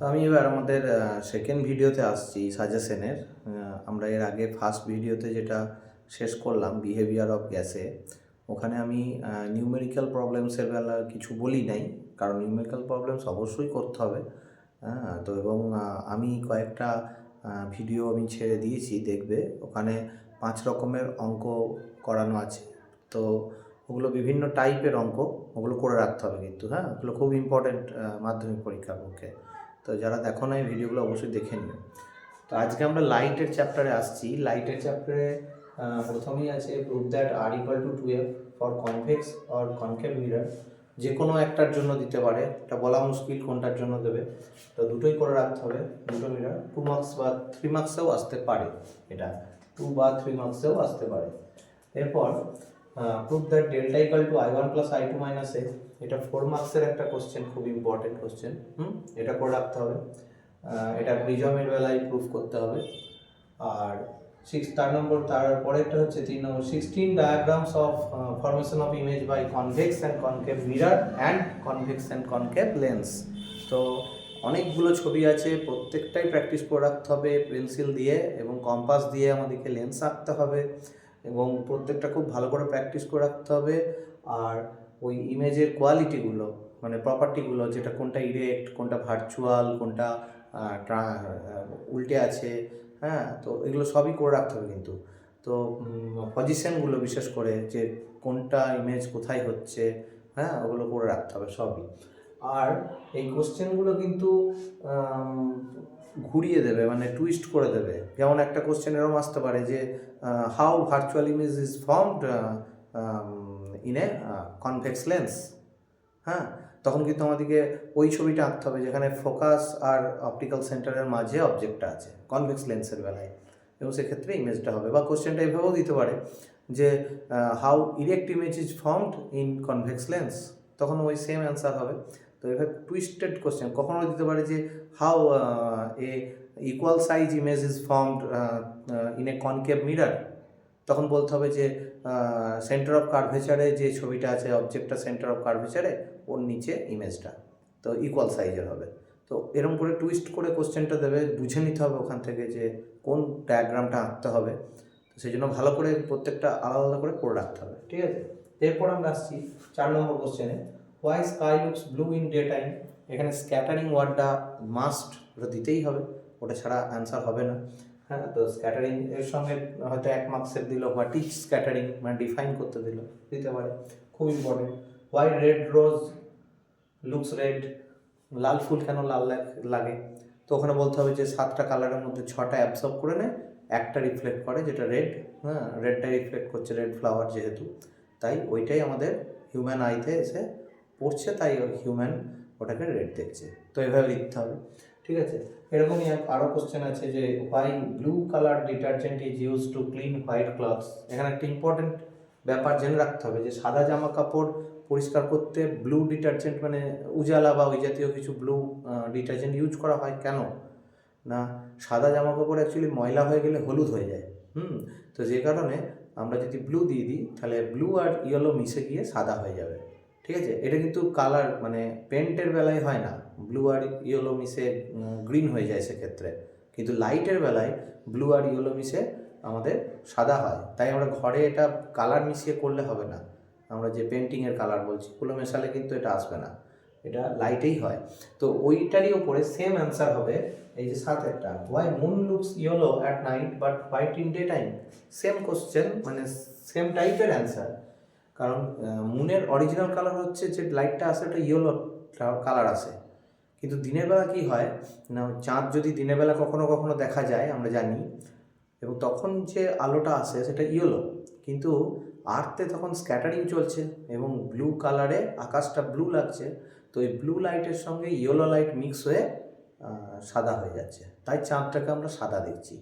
আমি এবার আমাদের সেকেন্ড ভিডিওতে আসছি সাজেশনের। আমরা এর আগে ফার্স্ট ভিডিওতে যেটা শেষ করলাম বিহেভিয়ার অফ গ্যাসে, ওখানে আমি নিউমেরিক্যাল প্রবলেমসের বেলা কিছু বলি নাই, কারণ নিউমেরিক্যাল প্রবলেমস অবশ্যই করতে হবে। হ্যাঁ, তো এবং আমি কয়েকটা ভিডিও আমি ছেড়ে দিয়েছি, দেখবে ওখানে 5 রকমের অঙ্ক করানো আছে। তো ওগুলো বিভিন্ন টাইপের অঙ্ক, ওগুলো করে রাখতে হবে কিন্তু। হ্যাঁ, ওগুলো খুব ইম্পর্ট্যান্ট মাধ্যমিক পরীক্ষার পক্ষে। তো যারা দেখো না এই ভিডিওগুলো অবশ্যই দেখে নিও। তো আজকে আমরা লাইটের চ্যাপ্টারে আসছি। লাইটের চ্যাপ্টারে প্রথমেই আছে prove that R equal to 2f for convex or concave mirror. যে কোনো একটার জন্য দিতে পারে, এটা বলা মুশকিল কোনটার জন্য দেবে। তো দুটোই করে রাখতে হবে, দুটো মিরর 2 মার্কস বা 3 মার্কসেও আসতে পারে, এটা 2 বা 3 মার্কসেও আসতে পারে। এরপর prove that delta equal to i1 plus i2 minus a, এটা 4 মার্কসের একটা কোশ্চেন, খুব ইম্পর্টেন্ট কোশ্চেন। এটা করে রাখতে হবে। এটা প্রিজমের বেলায় প্রুফ করতে হবে। আর তারপরেরটা হচ্ছে 3 নম্বর 16 diagrams of formation of image by convex and concave mirror and convex and concave lens. তো অনেকগুলো ছবি আছে, প্রত্যেকটাই প্র্যাকটিস করে রাখতে হবে পেন্সিল দিয়ে, এবং কম্পাস দিয়ে আমাদেরকে লেন্স আঁকতে হবে, এবং প্রত্যেকটা খুব ভালো করে প্র্যাকটিস করে রাখতে হবে। আর ওই ইমেজের কোয়ালিটিগুলো, মানে প্রপার্টিগুলো, যেটা কোনটা ইরেক্ট, কোনটা ভার্চুয়াল, কোনটা উল্টে আছে, হ্যাঁ, তো এগুলো সবই করে রাখতে হবে কিন্তু। তো পজিশনগুলো বিশেষ করে, যে কোনটা ইমেজ কোথায় হচ্ছে, হ্যাঁ, ওগুলো করে রাখতে হবে সবই। আর এই কোশ্চেনগুলো কিন্তু ঘুরিয়ে দেবে, মানে টুইস্ট করে দেবে। যেমন একটা কোশ্চেন এরকম আসতে পারে যে how virtual image is formed in a convex lens. হ্যাঁ, তখন কিন্তু আমাদেরকে ওই ছবিটা আঁকতে হবে যেখানে ফোকাস আর অপটিক্যাল সেন্টারের মাঝে অবজেক্টটা আছে কনভেক্স লেন্সের বেলায়, এবং সেক্ষেত্রে ইমেজটা হবে। বা কোশ্চেনটা এভাবেও দিতে পারে যে how erect image is formed in convex lens, তখন ওই সেম অ্যান্সার হবে। তো এভাবে টুইস্টেড কোশ্চেন কখনো দিতে পারে যে how A equal size image is formed in a concave mirror, তখন বলতে হবে যে সেন্টার অফ কার্ভেচারে যে ছবিটা আছে, অবজেক্টটা সেন্টার অফ কার্ভেচারে, ওর নিচে ইমেজটা, তো ইকুয়াল সাইজের হবে। তো এরকম করে টুইস্ট করে কোশ্চেনটা দেবে, বুঝে নিতে হবে ওখান থেকে যে কোন ডায়াগ্রামটা আঁকতে হবে। তো সেই জন্য ভালো করে প্রত্যেকটা আলাদা আলাদা করে পড়ে রাখতে হবে, ঠিক আছে। এরপর আমরা আসছি 4 নম্বর কোশ্চেনে, why sky looks blue in day time. এখানে স্ক্যাটারিং ওয়ার্ডটা মাস্ট, ওটা দিতেই হবে, ওটা ছাড়া অ্যান্সার হবে না। হ্যাঁ, তো স্ক্যাটারিং এর সঙ্গে হয়তো 1 মার্কসের দিল, বা টিচ স্ক্যাটারিং মানে ডিফাইন করতে দিতে পারে, খুব important. Why red rose looks red, লাল ফুল কেন লাল লাগে, তো ওখানে বলতে হবে যে 7টা কালারের মধ্যে 6টা অ্যাবসর্ব করে নেয়, একটা রিফ্লেক্ট করে যেটা রেড। হ্যাঁ, রেডটা রিফ্লেক্ট করছে, রেড ফ্লাওয়ার যেহেতু, তাই ওইটাই আমাদের হিউম্যান আইতে এসে পড়ছে, তাই হিউম্যান ওটাকে রেড দেখছে। তো এভাবে লিখতে হবে, ঠিক আছে। এরকমই আরও কোশ্চেন আছে যে why blue colour detergent is use to clean white clothes. এখানে একটা ইম্পর্টেন্ট ব্যাপার জেনে রাখতে হবে যে সাদা জামা কাপড় পরিষ্কার করতে ব্লু ডিটারজেন্ট, মানে উজালা বা ওই জাতীয় কিছু ব্লু ডিটারজেন্ট ইউজ করা হয়। কেন না, সাদা জামা কাপড় অ্যাকচুয়ালি ময়লা হয়ে গেলে হলুদ হয়ে যায়। তো যে কারণে আমরা যদি ব্লু দিয়ে দিই, তাহলে ব্লু আর ইয়েলো মিশে গিয়ে সাদা হয়ে যাবে, ঠিক আছে। এটা কিন্তু কালার মানে পেন্টের বেলায় হয় না, ব্লু আর ইয়েলো মিশে গ্রিন হয়ে যায় সেক্ষেত্রে, কিন্তু লাইটের বেলায় ব্লু আর ইয়েলো মিশে আমাদের সাদা হয়। তাই আমরা ঘরে এটা কালার মিশিয়ে করলে হবে না, আমরা যে পেন্টিংয়ের কালার বলছি ওগুলো মেশালে কিন্তু এটা আসবে না, এটা লাইটেই হয়। তো ওইটারই ওপরে সেম অ্যান্সার হবে এই যে 7 why moon looks yellow at night but white in day time. Same question, মানে সেম টাইপের অ্যান্সার, কারণ মুনের অরিজিনাল কালার হচ্ছে যে লাইটটা আসে ওটা ইয়েলো কালার আসে, কিন্তু দিনের বেলা কী হয় না, চাঁদ যদি দিনের বেলা কখনো কখনো দেখা যায় আমরা জানি, এবং তখন যে আলোটা আসে সেটা ইয়েলো, কিন্তু আর্থে তখন স্ক্যাটারিং চলছে এবং ব্লু কালারে আকাশটা ব্লু লাগছে, তো এই ব্লু লাইটের সঙ্গে ইয়েলো লাইট মিক্স হয়ে সাদা হয়ে যাচ্ছে, তাই চাঁদটাকে আমরা সাদা দেখছি।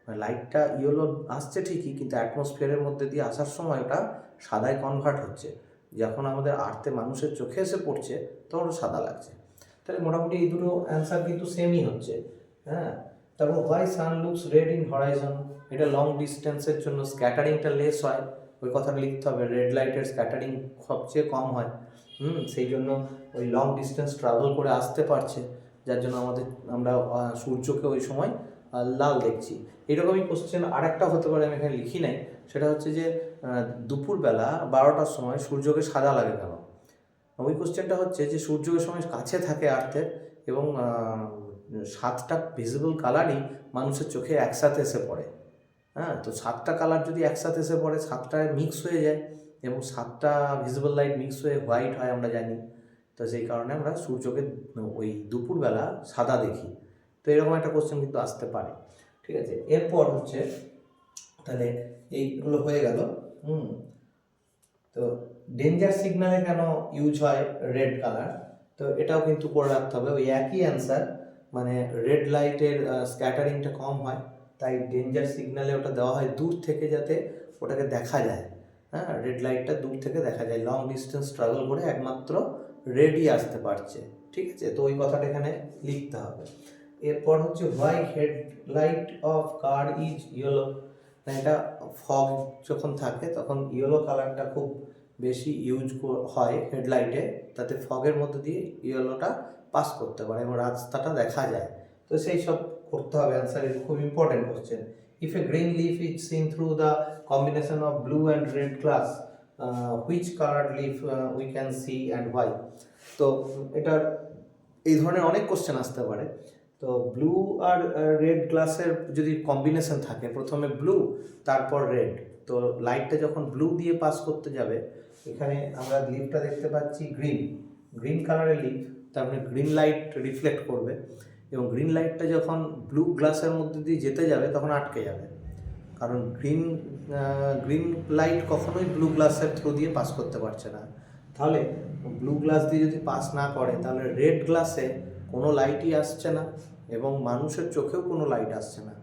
লাইটটা ইয়েলো আসছে ঠিকই, কিন্তু অ্যাটমসফিয়ারের মধ্যে দিয়ে আসার সময় ওটা সাদায় কনভার্ট হচ্ছে, যখন আমাদের আর্থে মানুষের চোখে এসে পড়ছে তখন সাদা লাগছে। তাহলে মোটামুটি এই দুটো অ্যান্সার কিন্তু সেমই হচ্ছে। হ্যাঁ, তারপর why sun looks red in horizon, এটা লং ডিস্টেন্সের জন্য স্ক্যাটারিংটা লেস হয়, ওই কথাটা লিখতে হবে। রেড লাইটের স্ক্যাটারিং সবচেয়ে কম হয়, সেই জন্য ওই লং ডিস্টেন্স ট্রাভেল করে আসতে পারছে, যার জন্য আমরা সূর্যকে ওই সময় লাল দেখছি। এইরকমই কোশ্চেন আর একটা হতে পারে, আমি এখানে লিখি নাই, সেটা হচ্ছে যে দুপুরবেলা 12টার সময় সূর্যকে সাদা লাগে কেন? ওই কোশ্চেনটা হচ্ছে যে সূর্যের সময় কাছে থাকে আর্থের, এবং 7টা ভিজিবল কালারই মানুষের চোখে একসাথে এসে পড়ে। হ্যাঁ, তো 7টা কালার যদি একসাথে এসে পড়ে, 7টায় মিক্স হয়ে যায় এবং 7টা ভিজিবল লাইট মিক্স হয়ে হোয়াইট হয় আমরা জানি। তো সেই কারণে আমরা সূর্যকে ওই দুপুরবেলা সাদা দেখি। তো এরকম একটা কোশ্চেন কিন্তু আসতে পারে। ঠিক আছে, এরপর হচ্ছে তাহলে এইগুলো হয়ে গেল। তো ডেঞ্জার সিগন্যালে কেন ইউজ হয় রেড কালার? তো এটাও কিন্তু করে রাখতে হবে, ওই একই অ্যান্সার, মানে রেড লাইটের স্ক্যাটারিংটা কম হয়, তাই ডেঞ্জার সিগন্যালে ওটা দেওয়া হয় দূর থেকে, যাতে ওটাকে দেখা যায়। হ্যাঁ, রেড লাইটটা দূর থেকে দেখা যায়, লং ডিস্টেন্স ট্রাভেল করে একমাত্র রেডই আসতে পারছে। ঠিক আছে, তো ওই কথাটা এখানে লিখতে হবে। এরপর হচ্ছে why headlight of car is yellow. এটা ফগ যখন থাকে তখন ইয়েলো কালারটা খুব বেশি ইউজ হয় হেডলাইটে, তাতে ফগের মধ্যে দিয়ে ইয়েলোটা পাস করতে পারে এবং রাস্তাটা দেখা যায়। তো সেই সব করতে হবে অ্যান্সার, এটা খুব important question. If a green leaf is seen through the combination of blue and red glass, which colour leaf we can see and why? তো এটার এই ধরনের অনেক কোশ্চেন আসতে পারে। তো ব্লু আর রেড গ্লাসের যদি কম্বিনেশন থাকে, প্রথমে ব্লু তারপর রেড, তো লাইটটা যখন ব্লু দিয়ে পাস করতে যাবে, এখানে আমরা লিফটা দেখতে পাচ্ছি গ্রিন কালারের লিফ, তার মানে গ্রিন লাইট রিফ্লেক্ট করবে এবং গ্রিন লাইটটা যখন ব্লু গ্লাসের মধ্যে দিয়ে যেতে যাবে তখন আটকে যাবে, কারণ গ্রিন লাইট কখনোই ব্লু গ্লাসের থ্রু দিয়ে পাস করতে পারছে না। তাহলে ব্লু গ্লাস দিয়ে যদি পাস না করে, তাহলে রেড গ্লাসে কোনো লাইটই আসছে না এবং মানুষের চোখেও কোনো লাইট আসছে না,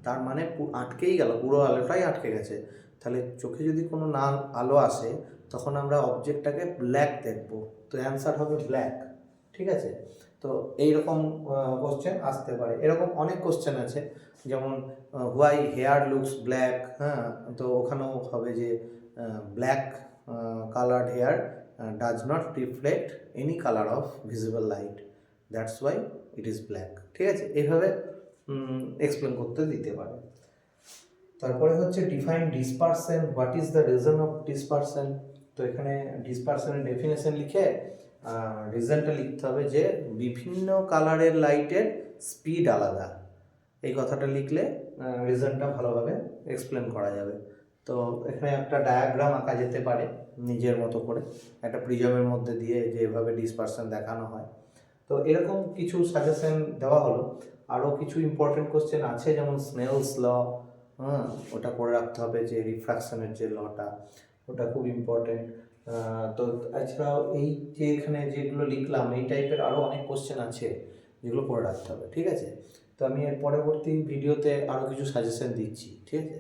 তার মানে আটকেই গেল, পুরো আলোটাই আটকে গেছে। তাহলে চোখে যদি কোনো না আলো আসে, তখন আমরা অবজেক্টটাকে ব্ল্যাক দেখব, তো অ্যান্সার হবে ব্ল্যাক। ঠিক আছে, তো এইরকম কোশ্চেন আসতে পারে। এরকম অনেক কোশ্চেন আছে, যেমন হোয়াই হেয়ার লুকস ব্ল্যাক। হ্যাঁ, তো ওখানেও হবে যে black coloured hair does not reflect any colour of visible light, that's why it is black. ঠিক আছে, এইভাবে এক্সপ্লেন করতে দিতে পারে। তারপরে হচ্ছে define dispersion, what is the reason of dispersion. তো এখানে ডিসপারশনের ডেফিনেশন লিখে রিজনটা লিখতে হবে যে বিভিন্ন কালারের লাইটের স্পিড আলাদা। এই কথাটা লিখলে রিজনটা ভালোভাবে এক্সপ্লেন করা যাবে। তো এখানে একটা ডায়াগ্রাম আঁকা যেতে পারে নিজের মতো করে, একটা প্রিজমের মধ্যে দিয়ে যেভাবে ডিসপারশন দেখানো হয়। তো এরকম কিছু সাজেশন দেওয়া হলো। আরও কিছু ইম্পর্টেন্ট কোশ্চেন আছে, যেমন স্নেলস ল, ওটা করে রাখতে হবে, যে রিফ্র্যাকশনের যে লটা, ওটা খুব ইম্পর্টেন্ট। তো এছাড়াও এই যে এখানে যেগুলো লিখলাম, এই টাইপের আরও অনেক কোশ্চেন আছে যেগুলো করে রাখতে হবে। ঠিক আছে, তো আমি এর পরবর্তী ভিডিওতে আরও কিছু সাজেশন দিচ্ছি। ঠিক আছে।